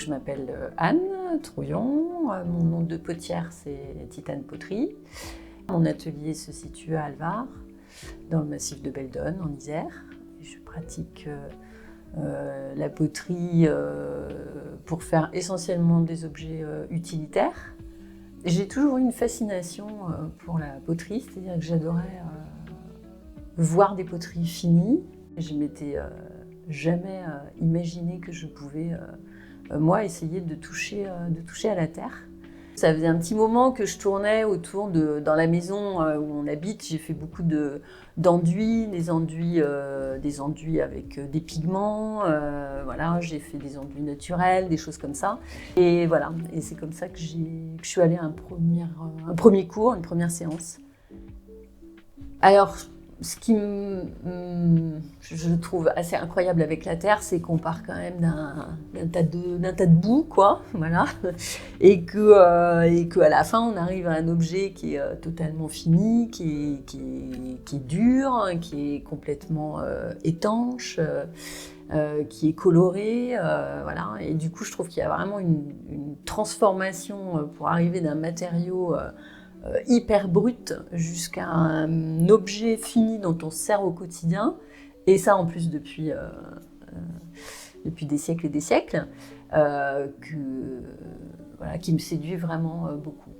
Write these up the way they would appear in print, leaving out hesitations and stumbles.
Je m'appelle Anne Trouillon, mon nom de potière c'est Titane Poterie. Mon atelier se situe à Alvar, dans le massif de Belledonne, en Isère. Je pratique la poterie pour faire essentiellement des objets utilitaires. J'ai toujours eu une fascination pour la poterie, c'est-à-dire que j'adorais voir des poteries finies. Je m'étais jamais imaginé que je pouvais, moi, essayer de toucher à la terre. Ça faisait un petit moment que je tournais autour dans la maison où on habite. J'ai fait beaucoup d'enduits, des enduits avec des pigments. Voilà, j'ai fait des enduits naturels, des choses comme ça. Et voilà, et c'est comme ça que je suis allée à un premier cours, une première séance. Alors, ce qui je trouve assez incroyable avec la terre, c'est qu'on part quand même d'un tas de boue, quoi, voilà, et que à la fin on arrive à un objet qui est totalement fini, qui est dur, qui est complètement étanche, qui est coloré, voilà. Et du coup, je trouve qu'il y a vraiment une transformation pour arriver d'un matériau hyper brut jusqu'à un objet fini dont on se sert au quotidien, et ça en plus depuis des siècles et des siècles, voilà, qui me séduit vraiment beaucoup.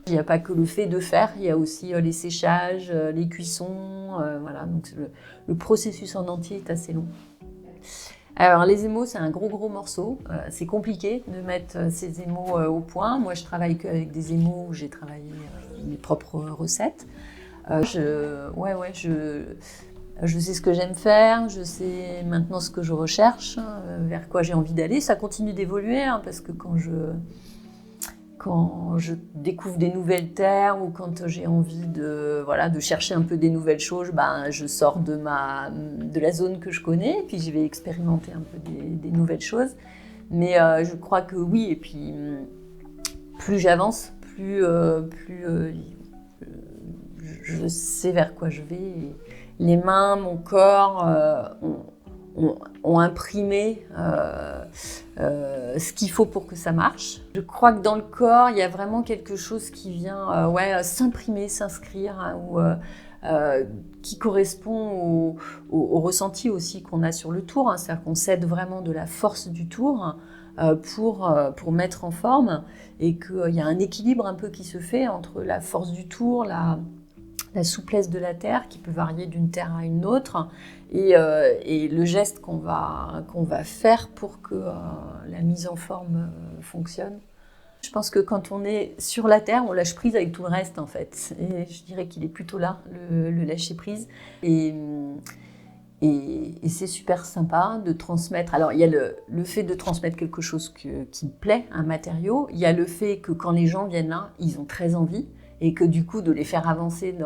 Il n'y a pas que le fait de faire, il y a aussi les séchages, les cuissons, voilà, donc le processus en entier est assez long. Alors les émaux, c'est un gros morceau, c'est compliqué de mettre ces émaux au point. Moi je travaille qu'avec des émaux où j'ai travaillé mes propres recettes. Je sais ce que j'aime faire, je sais maintenant ce que je recherche, vers quoi j'ai envie d'aller. Ça continue d'évoluer, hein, parce que quand je découvre des nouvelles terres ou quand j'ai envie de chercher un peu des nouvelles choses, je sors de la zone que je connais et puis je vais expérimenter un peu des nouvelles choses. Mais je crois que oui, et puis plus j'avance, plus je sais vers quoi je vais. Et les mains, mon corps ont imprimé ce qu'il faut pour que ça marche. Je crois que dans le corps, il y a vraiment quelque chose qui vient s'imprimer, s'inscrire, hein, qui correspond au ressenti aussi qu'on a sur le tour. Hein. C'est-à-dire qu'on s'aide vraiment de la force du tour pour mettre en forme, et qu'il y a un équilibre un peu qui se fait entre la force du tour, la souplesse de la terre qui peut varier d'une terre à une autre, et le geste qu'on va faire pour que la mise en forme fonctionne. Je pense que quand on est sur la terre, on lâche prise avec tout le reste en fait. Et je dirais qu'il est plutôt là, le lâcher prise. Et c'est super sympa de transmettre. Alors il y a le fait de transmettre quelque chose qui me plaît, un matériau. Il y a le fait que quand les gens viennent là, ils ont très envie. Et que du coup, de les faire avancer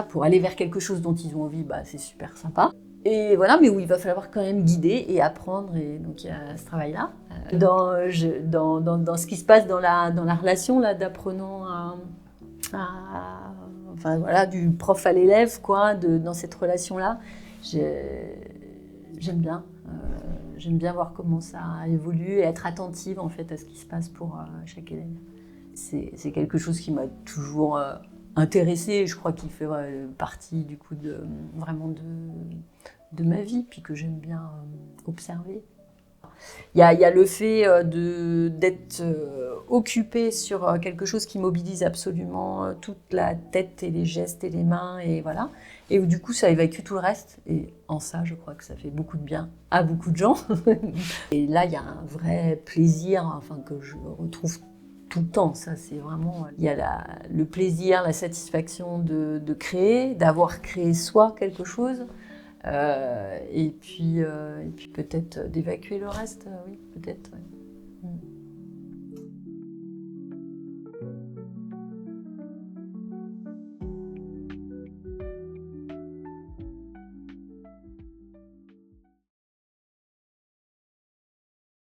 pour aller vers quelque chose dont ils ont envie, c'est super sympa. Et voilà, mais où il va falloir quand même guider et apprendre, et donc il y a ce travail-là. Dans ce qui se passe dans la relation là, d'apprenant du prof à l'élève, quoi, dans cette relation-là, j'aime bien. J'aime bien voir comment ça évolue et être attentive en fait à ce qui se passe pour chaque élève. C'est quelque chose qui m'a toujours intéressée, je crois qu'il fait partie du coup de ma vie, puis que j'aime bien observer. Il y a le fait d'être occupé sur quelque chose qui mobilise absolument toute la tête et les gestes et les mains, et voilà. Et où du coup ça évacue tout le reste, et en ça je crois que ça fait beaucoup de bien à beaucoup de gens. Et là il y a un vrai plaisir, que je retrouve tout le temps. Ça c'est vraiment, il y a le plaisir, la satisfaction de créer, d'avoir créé soi quelque chose. Et puis peut-être d'évacuer le reste, oui, peut-être. Ouais.